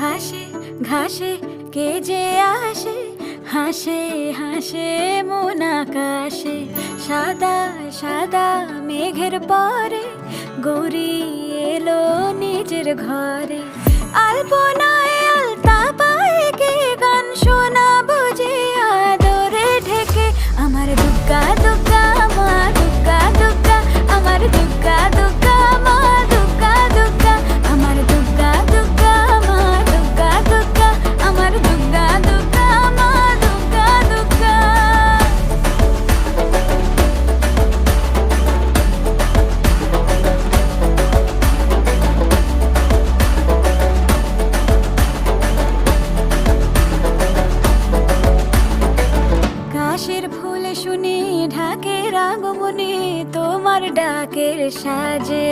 ঘাসে ঘাসে কে যে আসে, হাসে হাসে মন আকাশে। সাদা সাদা মেঘের পরে গৌরী এলো নিজের ঘরে। আলপনায় আলতা পায়ে কে গান শোনাবো যে আদরে ঢেকে। আমার দুগ্গা দুগ্গা মা দুগ্গা দুগ্গা, আমার দুগ্গা দুগ্গা মা দুগ্গা দুগ্গা, আমার দুগ্গা দুগ্গা মা দুগ্গা দুগ্গা, আমার দুগ্গা দুগ্গা মা দুগ্গা দুগ্গা। কাশের ফুল শুনি ঢাকের আগমনে, তোমার ডাকের সাজে